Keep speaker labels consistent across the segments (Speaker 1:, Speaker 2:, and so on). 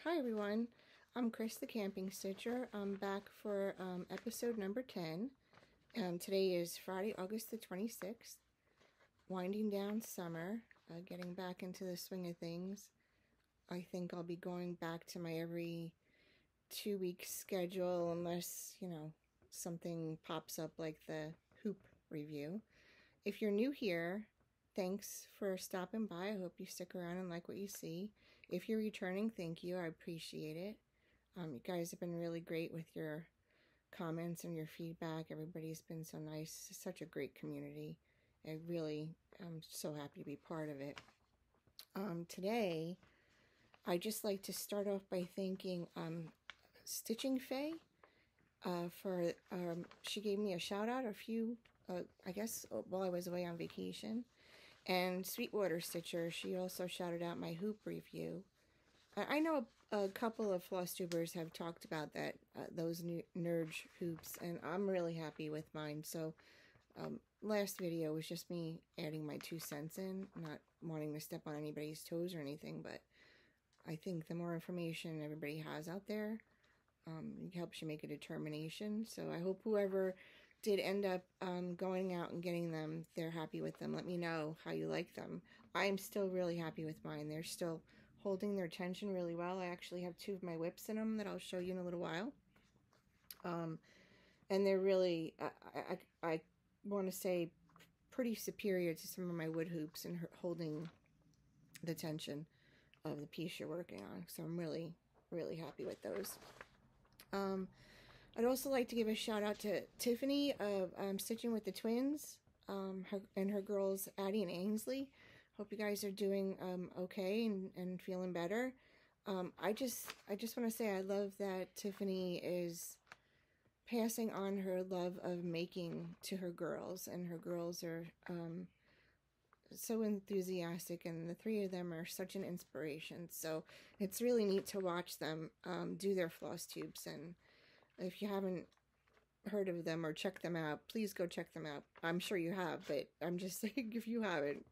Speaker 1: Hi everyone, I'm Chris the Camping Stitcher. I'm back for episode number 10. Today is Friday, August the 26th. Winding down summer, getting back into the swing of things. I think I'll be going back to my every 2-week schedule unless, something pops up like the hoop review. If you're new here, thanks for stopping by. I hope you stick around and like what you see. If you're returning, thank you. I appreciate it. You guys have been really great with your comments and your feedback. Everybody's been so nice. It's such a great community. I'm so happy to be part of it. Today, I'd just like to start off by thanking Stitching Faye for she gave me a shout out I guess while I was away on vacation. And Sweetwater Stitcher, she also shouted out my hoop review. I know a couple of Flosstubers have talked about that, those Nerge hoops, and I'm really happy with mine. So last video was just me adding my 2 cents in, not wanting to step on anybody's toes or anything, but I think the more information everybody has out there, it helps you make a determination. So I hope whoever did end up going out and getting them, they're happy with them. Let me know how you like them. I'm still really happy with mine. They're still holding their tension really well. I actually have 2 of my whips in them that I'll show you in a little while. And they're really, I want to say, pretty superior to some of my wood hoops in holding the tension of the piece you're working on. So I'm really, really happy with those. I'd also like to give a shout out to Tiffany of Stitching with the Twins, and her girls Addie and Ainsley. Hope you guys are doing okay and feeling better. I just want to say I love that Tiffany is passing on her love of making to her girls, and her girls are so enthusiastic, and the 3 of them are such an inspiration. So it's really neat to watch them do their floss tubes. And if you haven't heard of them or checked them out, please go check them out. I'm sure you have, but I'm just saying, if you haven't,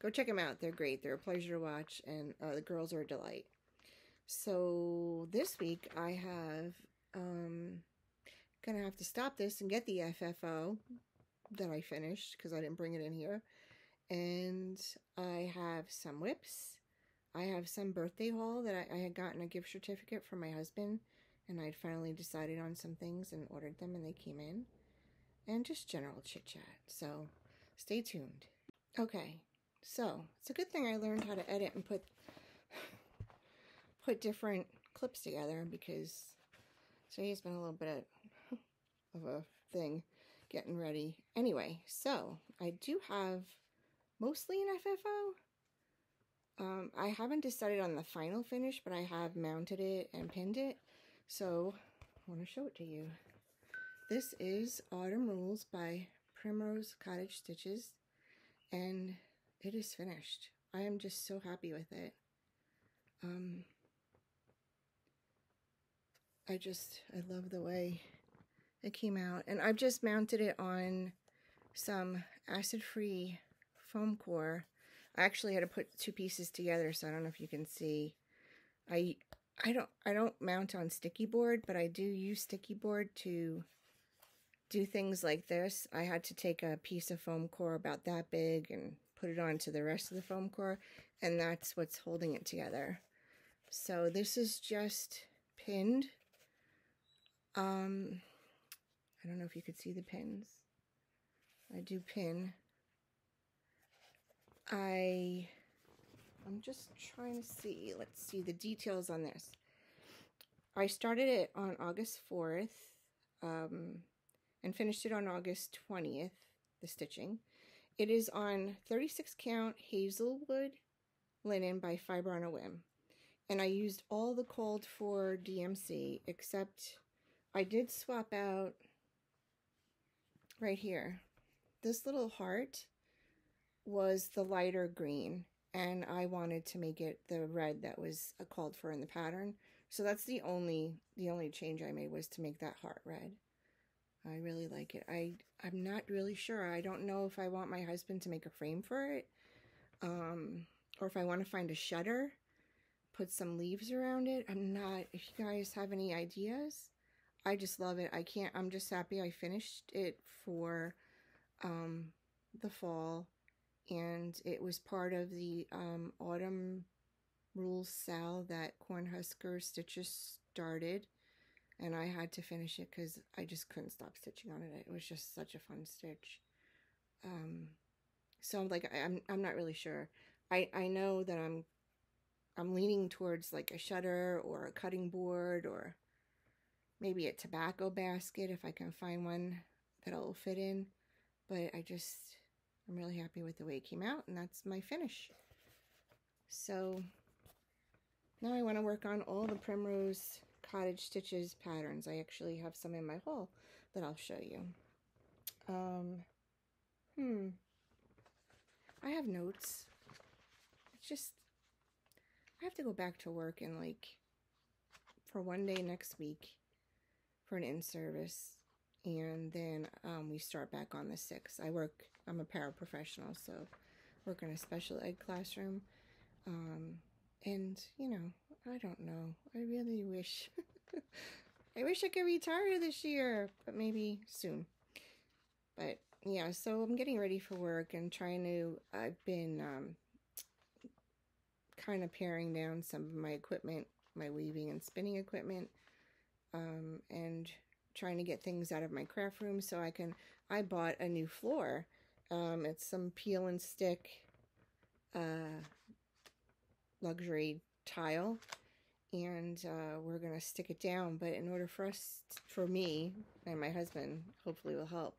Speaker 1: go check them out. They're great. They're a pleasure to watch, and the girls are a delight. So this week I have gonna have to stop this and get the FFO that I finished because I didn't bring it in here. And I have some whips. I have some birthday haul that I had gotten a gift certificate from my husband, and I'd finally decided on some things and ordered them, and they came in. And just general chit-chat. So stay tuned. Okay, so it's a good thing I learned how to edit and put different clips together, because today's been a little bit of a thing getting ready. Anyway, so I do have mostly an FFO. I haven't decided on the final finish, but I have mounted it and pinned it. So I want to show it to you. This is Autumn Rules by Primrose Cottage Stitches, and it is finished. I am just so happy with it. I love the way it came out, and I've just mounted it on some acid-free foam core. I actually had to put 2 pieces together, so I don't know if you can see. I don't mount on sticky board, but I do use sticky board to do things like this. I had to take a piece of foam core about that big and put it onto the rest of the foam core, and that's what's holding it together. So this is just pinned. I don't know if you could see the pins. I do pin. I'm just trying to see. Let's see the details on this. I started it on August 4th and finished it on August 20th, the stitching. It is on 36 count Hazelwood linen by Fiber on a Whim. And I used all the called for DMC, except I did swap out right here. This little heart was the lighter green, and I wanted to make it the red that was called for in the pattern. So that's the only change I made, was to make that heart red. I really like it. I'm not really sure. I don't know if I want my husband to make a frame for it, or if I want to find a shutter put some leaves around it. I'm not, if you guys have any ideas, I just love it. I'm just happy I finished it for the fall, and it was part of the autumn rules sale that Cornhusker Stitches started, and I had to finish it because I just couldn't stop stitching on it. It was just such a fun stitch. So like I'm not really sure. I know that I'm leaning towards like a shutter or a cutting board, or maybe a tobacco basket if I can find one that'll fit in. But I'm really happy with the way it came out, and that's my finish. So now I want to work on all the Primrose Cottage Stitches patterns. I actually have some in my haul that I'll show you. I have notes. It's just, I have to go back to work in like, for one day next week for an in-service. And then we start back on the 6th. I'm a paraprofessional, so work in a special ed classroom. And, you know, I don't know. I really wish, I wish I could retire this year, but maybe soon. But yeah, so I'm getting ready for work and I've been kind of paring down some of my equipment, my weaving and spinning equipment, and trying to get things out of my craft room so I bought a new floor. It's some peel and stick luxury tile, and we're gonna stick it down. But in order for me and my husband, hopefully will help,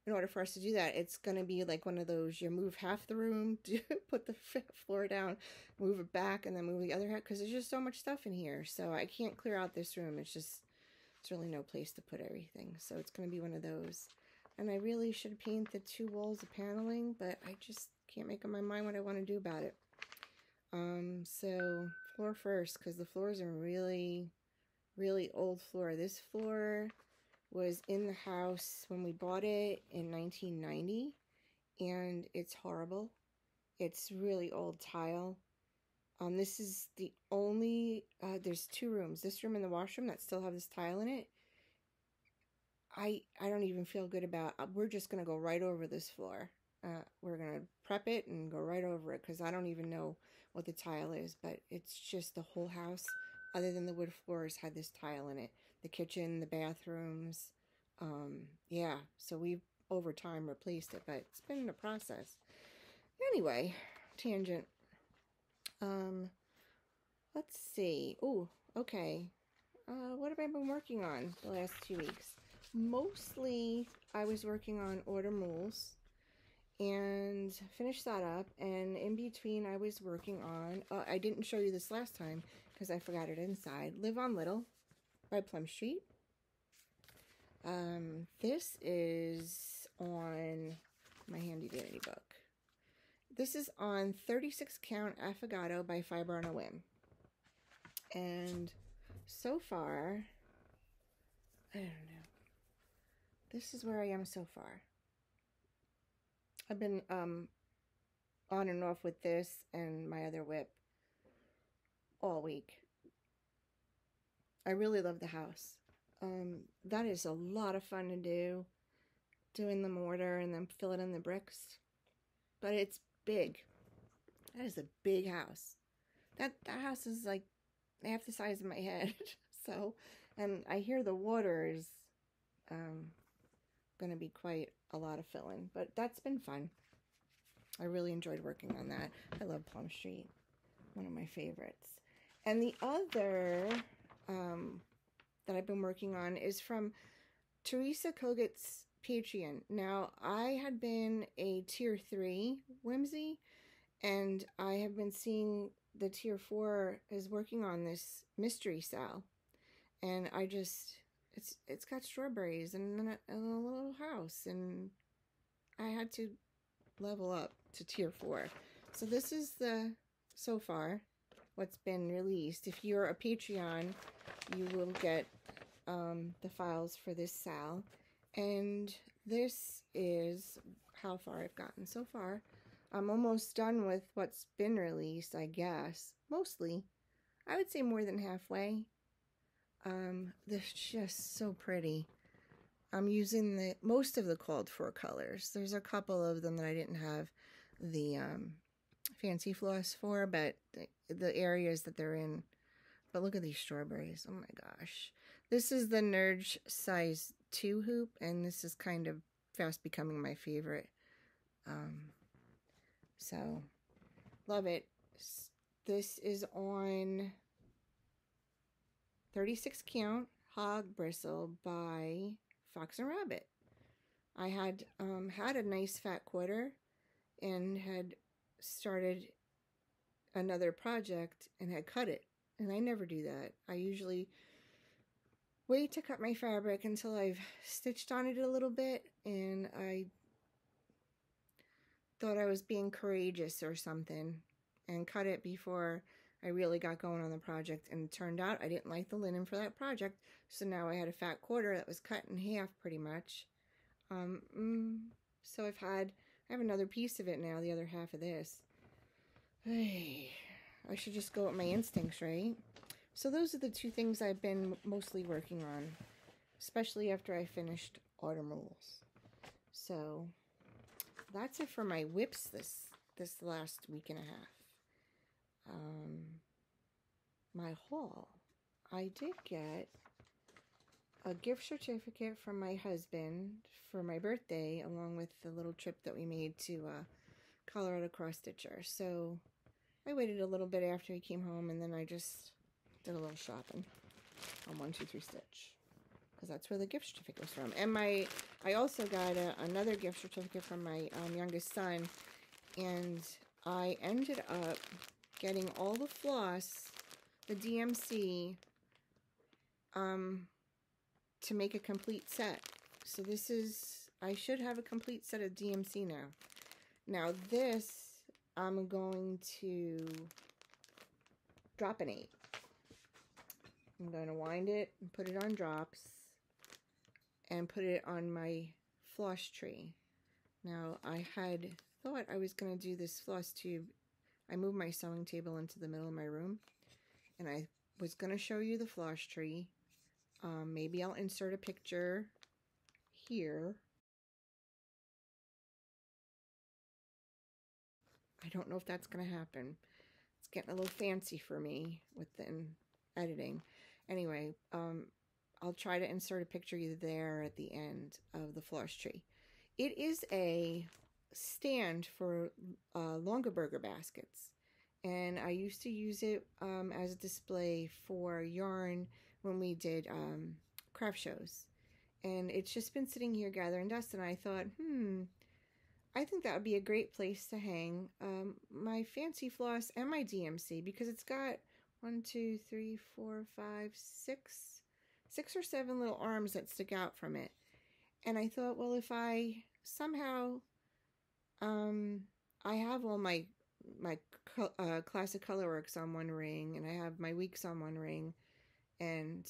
Speaker 1: in order for us to do that, it's gonna be like one of those, you move half the room, put the floor down, move it back, and then move the other half, because there's just so much stuff in here. So I can't clear out this room. It's really no place to put everything. So it's gonna be one of those. And I really should paint the 2 walls of paneling, but I just can't make up my mind what I want to do about it. So floor first, because the floor is a really, really old floor. This floor was in the house when we bought it in 1990, and it's horrible. It's really old tile. This is the only, there's 2 rooms, this room and the washroom, that still have this tile in it. I don't even feel good about, we're just going to go right over this floor. We're going to prep it and go right over it, because I don't even know what the tile is, but it's just the whole house, other than the wood floors, had this tile in it. The kitchen, the bathrooms, yeah, so we've over time replaced it, but it's been a process. Anyway, tangent. Let's see. Oh, okay. What have I been working on the last 2 weeks? Mostly, I was working on autumn rules and finished that up. And in between, I was working on, I didn't show you this last time because I forgot it inside, Live on Little by Plum Street. This is on my handy dandy book. This is on 36 Count Affogato by Fiber on a Whim. And so far, I don't know. This is where I am so far. I've been on and off with this and my other whip all week. I really love the house. That is a lot of fun to do, doing the mortar and then fill it in the bricks. But it's big. That is a big house. That house is like half the size of my head. So, and I hear the water is going to be quite a lot of filling, but that's been fun. I really enjoyed working on that. I love Plum Street, one of my favorites. And the other that I've been working on is from Teresa Kogut's Patreon. Now, I had been a tier 3 whimsy, and I have been seeing the tier 4 is working on this mystery cell, and I just, it's got strawberries and a little house, and I had to level up to tier 4. So this is so far what's been released. If you're a Patreon, you will get the files for this sal, and this is how far I've gotten so far. I'm almost done with what's been released, I guess, mostly. I would say more than halfway. This is just so pretty. I'm using most of the called for colors. There's a couple of them that I didn't have the fancy floss for, but the areas that they're in. But look at these strawberries. Oh my gosh. This is the Nerge size 2 hoop, and this is kind of fast becoming my favorite. So, love it. This is on 36 count hog bristle by Fox and Rabbit. I had had a nice fat quarter and had started another project and had cut it. And I never do that. I usually wait to cut my fabric until I've stitched on it a little bit, and I thought I was being courageous or something and cut it before I really got going on the project, and it turned out I didn't like the linen for that project, so now I had a fat quarter that was cut in half pretty much. So I have another piece of it now, the other half of this. Hey, I should just go with my instincts, right? So those are the two things I've been mostly working on, especially after I finished Autumn Rules. So that's it for my whips this last week and a half. My haul. I did get a gift certificate from my husband for my birthday, along with the little trip that we made to Colorado Cross Stitcher. So I waited a little bit after he came home, and then I just did a little shopping on 123 Stitch, because that's where the gift certificate was from. And I also got another gift certificate from my youngest son, and I ended up getting all the floss, the DMC, to make a complete set. So this is, I should have a complete set of DMC now. Now this, I'm going to dropinate. I'm going to wind it and put it on drops and put it on my floss tree. Now I had thought I was going to do this floss tube. I moved my sewing table into the middle of my room, and I was going to show you the floss tree. Maybe I'll insert a picture here. I don't know if that's going to happen. It's getting a little fancy for me with the editing. Anyway, I'll try to insert a picture either there or at the end of the floss tree. It is a stand for Longaberger baskets, and I used to use it as a display for yarn when we did craft shows, and it's just been sitting here gathering dust, and I thought, I think that would be a great place to hang my fancy floss and my DMC, because it's got 1, 2, 3, 4, 5, 6 or 7 little arms that stick out from it. And I thought, well, if I somehow I have all my classic colorworks on one ring, and I have my weeks on one ring, and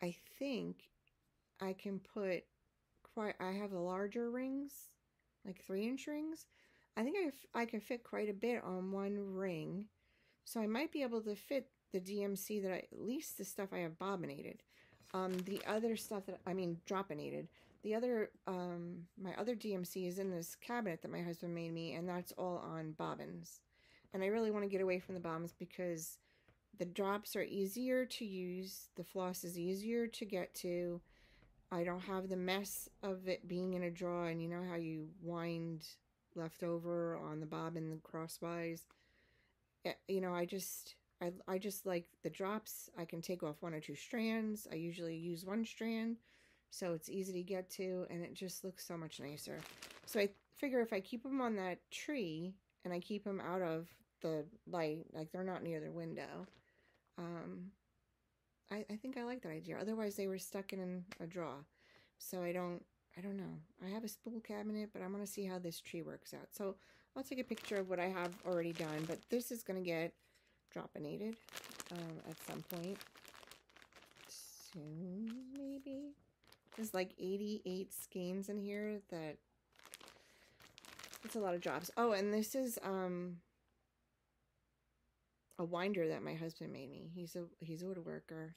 Speaker 1: I think I can put I have the larger rings, like 3-inch rings. I think I can fit quite a bit on one ring, so I might be able to fit the DMC that at least the stuff I have bobbinated. The other stuff that, dropinated. The other, my other DMC is in this cabinet that my husband made me, and that's all on bobbins. And I really want to get away from the bobbins because the drops are easier to use, the floss is easier to get to. I don't have the mess of it being in a drawer, and you know how you wind left over on the bobbin crosswise. You know, I just like the drops. I can take off 1 or 2 strands. I usually use 1 strand, so it's easy to get to, and it just looks so much nicer. So I figure if I keep them on that tree and I keep them out of the light, like they're not near the window, I think I like that idea. Otherwise they were stuck in a drawer. So I don't know. I have a spool cabinet, but I want to see how this tree works out. So I'll take a picture of what I have already done, but this is going to get dropinated at some point soon, maybe. There's like 88 skeins in here. It's a lot of drops. Oh, and this is a winder that my husband made me. He's a woodworker.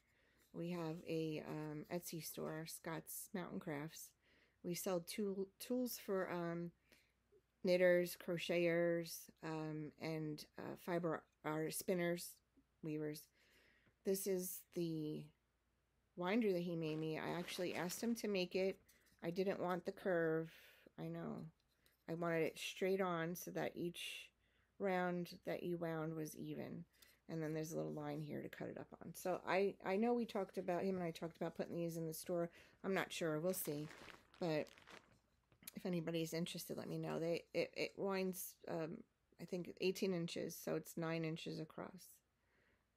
Speaker 1: We have a Etsy store, Scott's Mountain Crafts. We sell tools for knitters, crocheters, and fiber spinners, weavers. This is the winder that he made me. I actually asked him to make it. I didn't want the curve. I know. I wanted it straight on so that each round that you wound was even. And then there's a little line here to cut it up on. So I know we talked about, him and I talked about putting these in the store. I'm not sure. We'll see. But if anybody's interested, let me know. It winds, I think, 18 inches. So it's 9 inches across.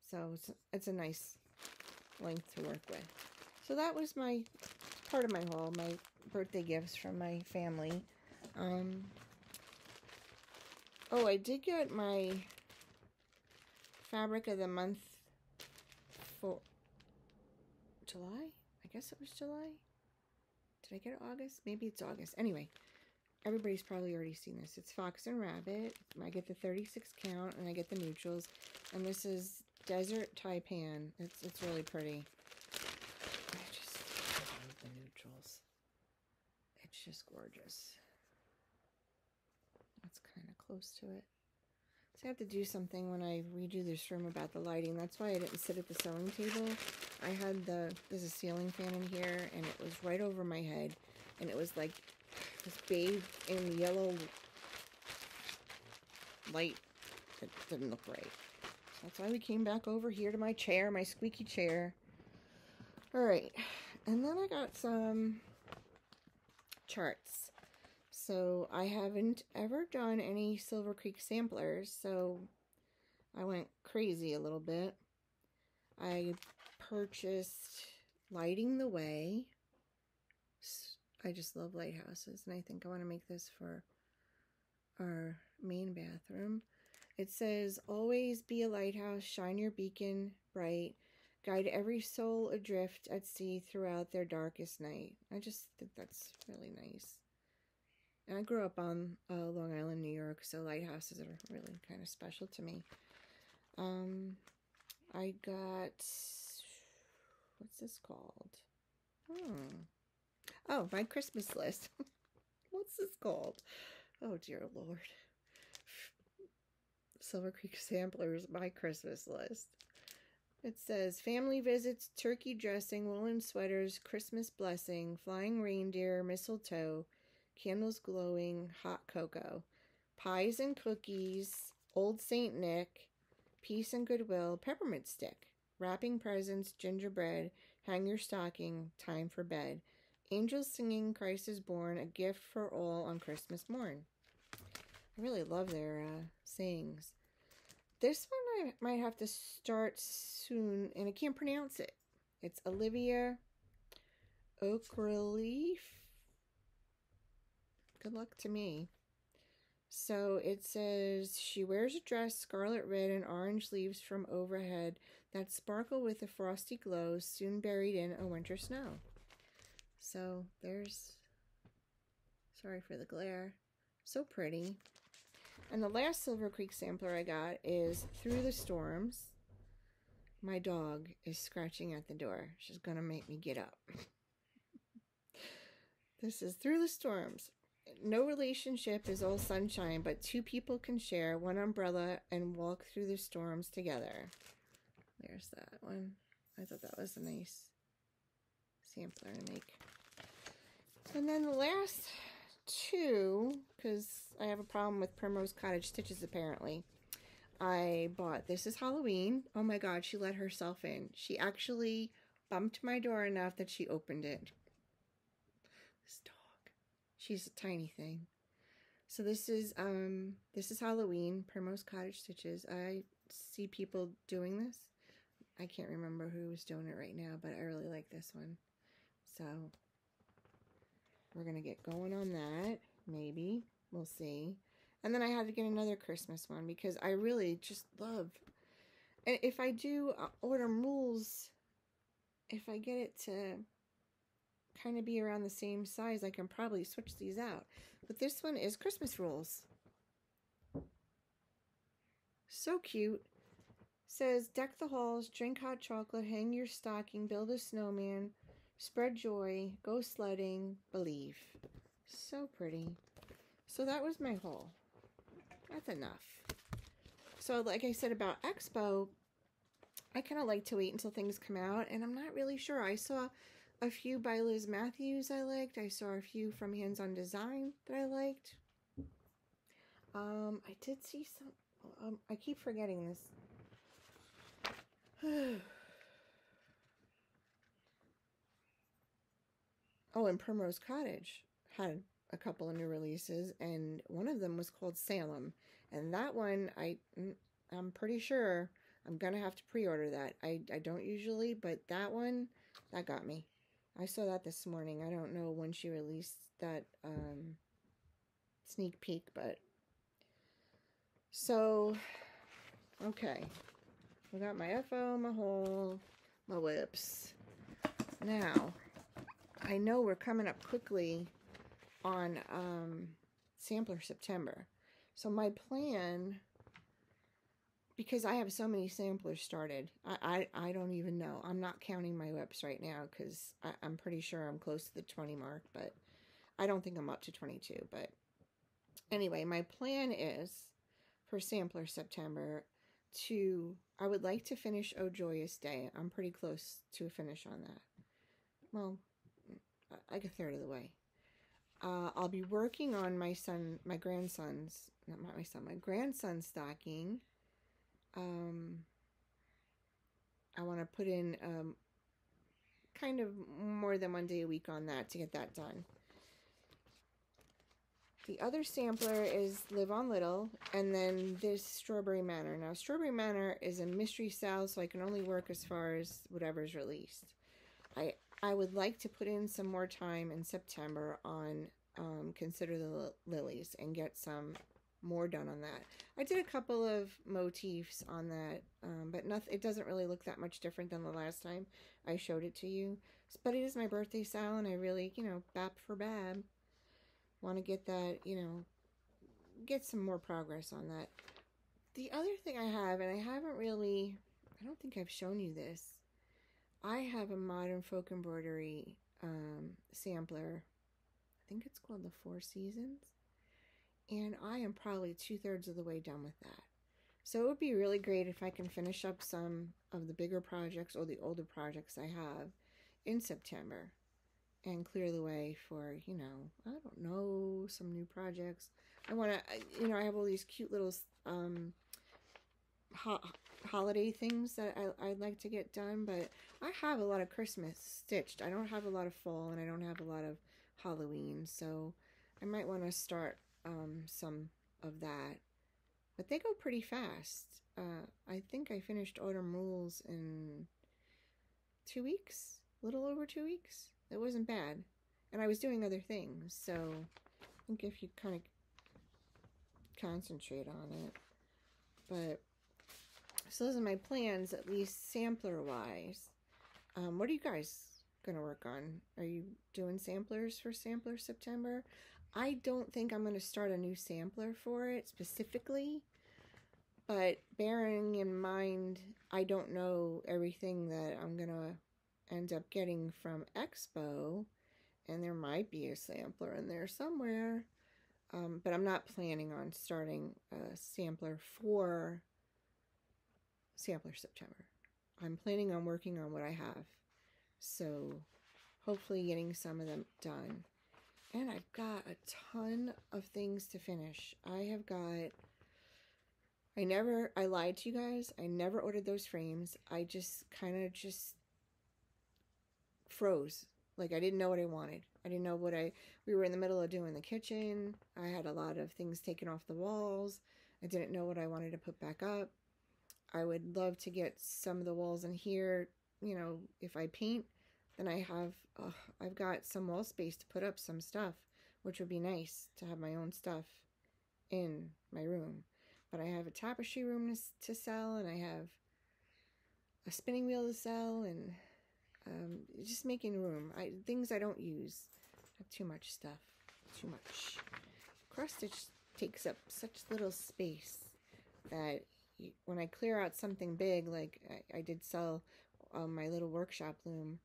Speaker 1: So it's a nice length to work with. So that was my part of my haul, my birthday gifts from my family. Oh, I did get my fabric of the month for July. I guess it was July. Did I get it August? Maybe it's August. Anyway, everybody's probably already seen this. It's Fox and Rabbit. I get the 36 count and I get the neutrals. And this is Desert Taipan. It's really pretty. I just love the neutrals. It's just gorgeous. That's kind of close to it. So I have to do something when I redo this room about the lighting. That's why I didn't sit at the sewing table. I had there's a ceiling fan in here, and it was right over my head. And it was like, it was bathed in yellow light. It didn't look right. That's why we came back over here to my chair, my squeaky chair. Alright, and then I got some charts. So I haven't ever done any Silver Creek samplers, so I went crazy a little bit. I purchased Lighting the Way. I just love lighthouses, and I think I want to make this for our main bathroom. It says, always be a lighthouse, shine your beacon bright, guide every soul adrift at sea throughout their darkest night. I just think that's really nice. And I grew up on Long Island, New York, so lighthouses are really kind of special to me. I got, what's this called? Oh, my Christmas list. What's this called? Oh, dear Lord. Silver Creek Samplers, my Christmas list. It says, family visits, turkey dressing, woolen sweaters, Christmas blessing, flying reindeer, mistletoe, candles glowing, hot cocoa, pies and cookies, Old Saint Nick, peace and goodwill, peppermint stick, wrapping presents, gingerbread, hang your stocking, time for bed, angels singing, Christ is born, a gift for all on Christmas morn. I really love their sayings. This one I might have to start soon, and I can't pronounce it. It's Olivia Oakleaf. Good luck to me. So it says, she wears a dress, scarlet red and orange leaves from overhead that sparkle with a frosty glow, soon buried in a winter snow. So there's, sorry for the glare, so pretty. And the last Silver Creek sampler I got is Through the Storms. My dog is scratching at the door. She's gonna make me get up. This is Through the Storms. No relationship is all sunshine, but two people can share one umbrella and walk through the storms together. There's that one. I thought that was a nice sampler to make. And then the last two, because I have a problem with Primrose Cottage stitches apparently, I bought This Is Halloween. Oh my god, she let herself in. She actually bumped my door enough that she opened it. This dog. She's a tiny thing. So this is Halloween, Primrose Cottage stitches. I see people doing this. I can't remember who was doing it right now, but I really like this one. So we're going to get going on that. Maybe. We'll see. And then I had to get another Christmas one because I really just love. And if I do order rules, if I get it to kind of be around the same size, I can probably switch these out. But this one is Christmas Rules. So cute. says, deck the halls, drink hot chocolate, hang your stocking, build a snowman, spread joy, go sledding, believe. So pretty. So that was my haul. That's enough. So like I said about Expo, I kind of like to wait until things come out, and I'm not really sure. I saw a few by Liz Matthews I liked. I saw a few from Hands On Design that I liked. I did see some, I keep forgetting this. Oh, and Primrose Cottage had a couple of new releases, and one of them was called Salem. And that one, I'm pretty sure I'm going to have to pre-order that. I don't usually, but that one, that got me. I saw that this morning. I don't know when she released that sneak peek, but... So, okay. I got my FO, my hole, my whips. Now, I know we're coming up quickly on Sampler September. So my plan, because I have so many samplers started, I don't even know. I'm not counting my whips right now because I'm pretty sure I'm close to the 20 mark, but I don't think I'm up to 22. But anyway, my plan is for Sampler September I would like to finish Oh Joyous Day. I'm pretty close to a finish on that. Well, like a third of the way. I'll be working on my grandson's stocking. I want to put in kind of more than 1 day a week on that to get that done. The other sampler is Live on Little, and then this Strawberry Manor. Now, Strawberry Manor is a mystery sale, so I can only work as far as whatever's released. I would like to put in some more time in September on Consider the Lilies and get some more done on that. I did a couple of motifs on that, but nothing. It doesn't really look that much different than the last time I showed it to you. But it is my birthday sale, and I really, bap for bab, want to get that, get some more progress on that. The other thing I have, and I don't think I've shown you this. I have a Modern Folk Embroidery sampler. I think it's called the Four Seasons. And I am probably 2/3 of the way done with that. So it would be really great if I can finish up some of the bigger projects or the older projects I have in September and clear the way for, I don't know, some new projects. I want to, I have all these cute little holiday things that I'd like to get done, but I have a lot of Christmas stitched. I don't have a lot of fall, and I don't have a lot of Halloween, so I might want to start some of that. But they go pretty fast. I think I finished Autumn Rules in 2 weeks, a little over 2 weeks. It wasn't bad, and I was doing other things, so I think if you kind of concentrate on it. But so those are my plans, at least sampler wise. What are you guys gonna work on? Are you doing samplers for Sampler September? I don't think I'm gonna start a new sampler for it specifically, but bearing in mind I don't know everything that I'm gonna end up getting from Expo, and there might be a sampler in there somewhere, but I'm not planning on starting a sampler for Sampler September. I'm planning on working on what I have, so hopefully getting some of them done. And I've got a ton of things to finish. I lied to you guys. I never ordered those frames. I just kind of froze. Like, I didn't know what I wanted. I didn't know we were in the middle of doing the kitchen. I had a lot of things taken off the walls. I didn't know what I wanted to put back up. I would love to get some of the walls in here, if I paint, then I've got some wall space to put up some stuff, which would be nice to have my own stuff in my room. But I have a tapestry room to sell, and I have a spinning wheel to sell, and just making room. Things I don't use. I have too much stuff. Too much. Cross stitch takes up such little space that when I clear out something big, like I did sell my little workshop loom,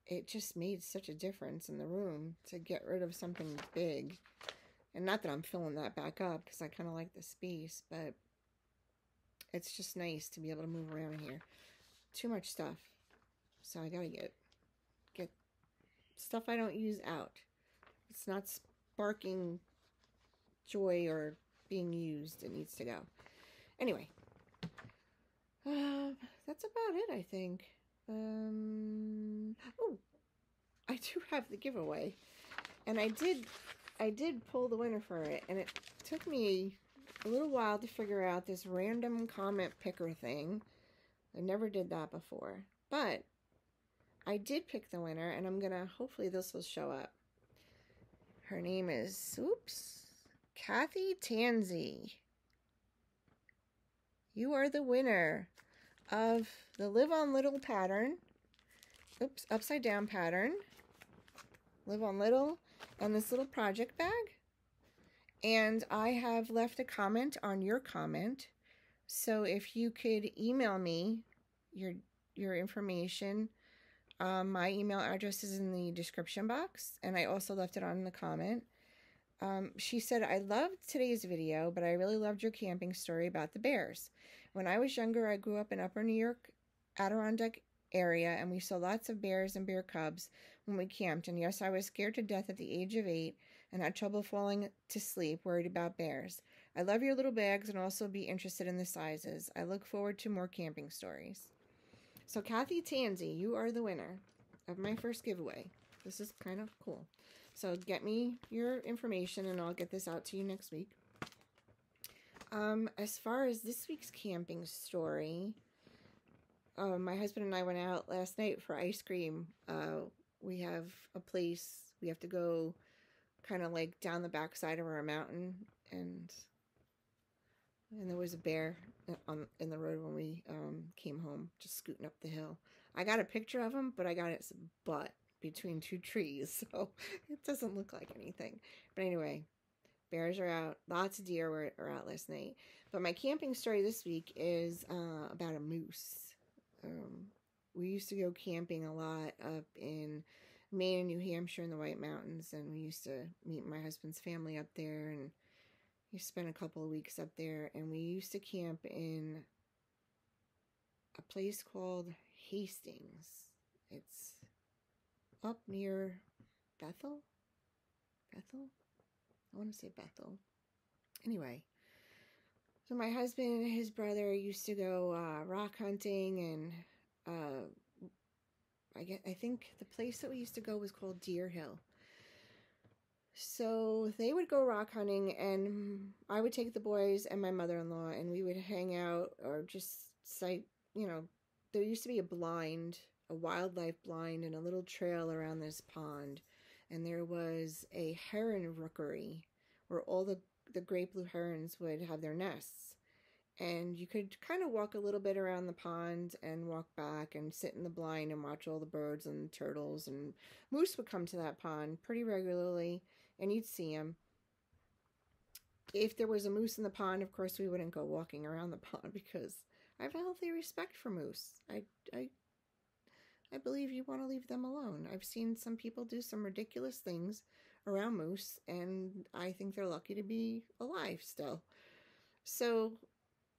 Speaker 1: it just made such a difference in the room to get rid of something big. And not that I'm filling that back up, because I kind of like the space, but it's just nice to be able to move around here. Too much stuff. So I gotta get stuff I don't use out. It's not sparking joy or being used. It needs to go. Anyway, that's about it, I think. Oh, I do have the giveaway, and I did pull the winner for it, and it took me a little while to figure out this random comment picker thing. I never did that before, but I did pick the winner, and I'm gonna, hopefully this will show up. Her name is, Kathy Tansey. You are the winner of the Live on Little pattern. Upside down pattern. Live on Little, and this little project bag. And I have left a comment on your comment. So if you could email me your information, my email address is in the description box, and I also left it on the comment. She said, I loved today's video, but I really loved your camping story about the bears. When I was younger, I grew up in Upper New York, Adirondack area, and we saw lots of bears and bear cubs when we camped. And yes, I was scared to death at the age of 8 and had trouble falling to sleep, worried about bears. I love your little bags and also be interested in the sizes. I look forward to more camping stories. So Kathy Tansey, you are the winner of my first giveaway. This is kind of cool. So get me your information and I'll get this out to you next week. As far as this week's camping story, my husband and I went out last night for ice cream. We have a place, we have to go kind of like down the backside of our mountain, and there was a bear in the road when we came home, just scooting up the hill. I got a picture of him, but I got its butt between 2 trees, so it doesn't look like anything. But anyway, bears are out. Lots of deer were out last night. But my camping story this week is about a moose. We used to go camping a lot up in Maine and New Hampshire in the White Mountains, and we used to meet my husband's family up there, and we spent a couple of weeks up there, and we used to camp in a place called Hastings. It's up near Bethel? I want to say Bethel. Anyway, so my husband and his brother used to go rock hunting, and I think the place that we used to go was called Deer Hill. So they would go rock hunting, and I would take the boys and my mother-in-law, and we would hang out or just sight, there used to be a wildlife blind and a little trail around this pond. And there was a heron rookery where all the great blue herons would have their nests. And you could kind of walk a little bit around the pond and walk back and sit in the blind and watch all the birds and turtles. And moose would come to that pond pretty regularly, and you'd see them. If there was a moose in the pond, of course, we wouldn't go walking around the pond because I have a healthy respect for moose. I believe you want to leave them alone. I've seen some people do some ridiculous things around moose, and I think they're lucky to be alive still. So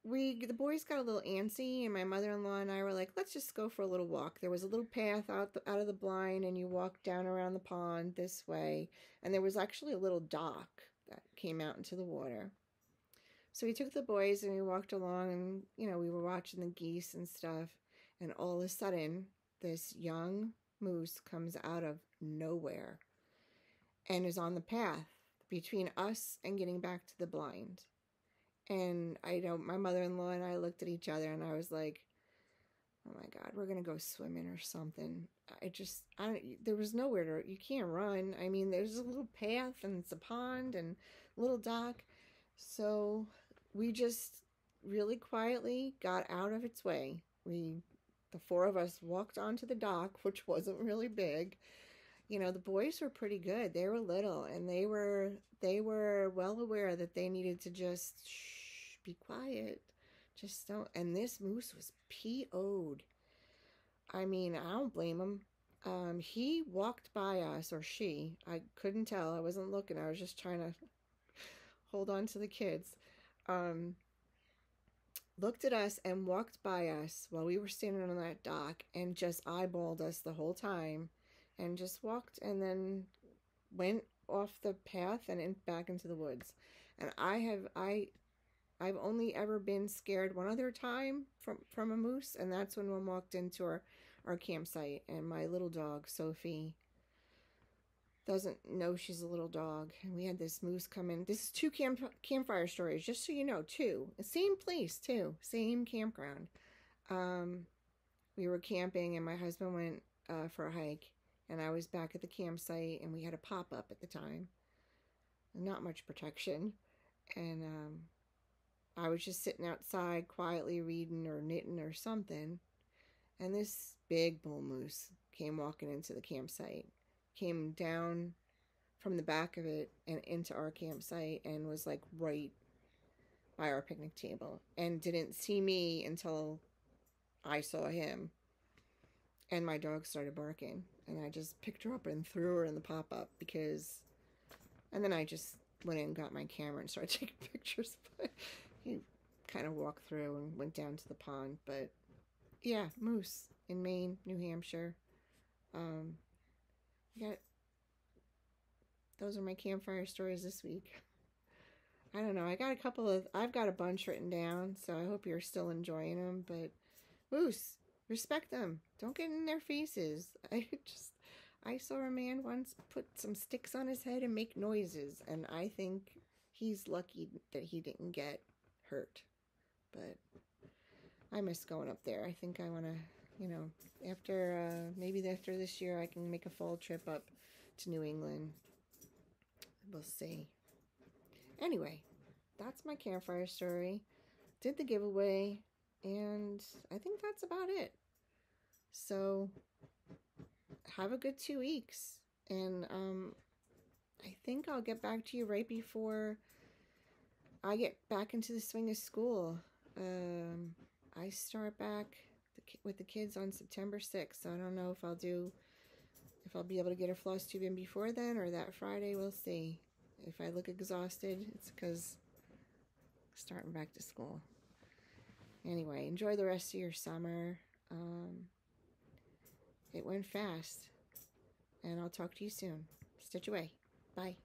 Speaker 1: the boys got a little antsy, and my mother-in-law and I were like, let's just go for a little walk. There was a little path out of the blind, and you walk down around the pond this way, and there was actually a little dock that came out into the water. So we took the boys, and we walked along, and, we were watching the geese and stuff, and all of a sudden, this young moose comes out of nowhere and is on the path between us and getting back to the blind. And my mother-in-law and I looked at each other, and I was like, oh my God, we're going to go swimming or something. There was nowhere you can't run. I mean, there's a little path, and it's a pond and a little dock. So we just really quietly got out of its way. The 4 of us walked onto the dock, which wasn't really big. The boys were pretty good. They were little, and they were they were well aware that they needed to just be quiet. Just don't. And this moose was PO'd. I mean, I don't blame him. He walked by us, or she. I couldn't tell. I wasn't looking. I was just trying to hold on to the kids. Looked at us and walked by us while we were standing on that dock and just eyeballed us the whole time and just walked and then went off the path and back into the woods. And I've only ever been scared one other time from a moose, and that's when we walked into our campsite, and my little dog Sophie doesn't know she's a little dog, and we had this moose come in. This is two campfire stories, just so you know. Two, same place too, same campground. We were camping, and my husband went for a hike, and I was back at the campsite, and we had a pop-up at the time. Not much protection, and I was just sitting outside quietly reading or knitting or something, and this big bull moose came walking into the campsite, came down from the back of it and into our campsite, and was like right by our picnic table, and didn't see me until I saw him, and my dog started barking, and I just picked her up and threw her in the pop-up and then I just went in and got my camera and started taking pictures. But he kind of walked through and went down to the pond. But yeah, moose in Maine, New Hampshire. Those are my campfire stories this week. I don't know. I've got a bunch written down, so I hope you're still enjoying them. But moose, respect them. Don't get in their faces. I saw a man once put some sticks on his head and make noises, and I think he's lucky that he didn't get hurt. But I miss going up there. I think I want to, maybe after this year I can make a fall trip up to New England. We'll see. Anyway, that's my campfire story. Did the giveaway, and I think that's about it. So have a good 2 weeks, and I think I'll get back to you right before I get back into the swing of school. I start back with the kids on September 6th, so I don't know if I'll be able to get a Flosstube in before then or that Friday. We'll see. If I look exhausted, it's because I'm starting back to school. Anyway, enjoy the rest of your summer. It went fast, and I'll talk to you soon. Stitch away. Bye.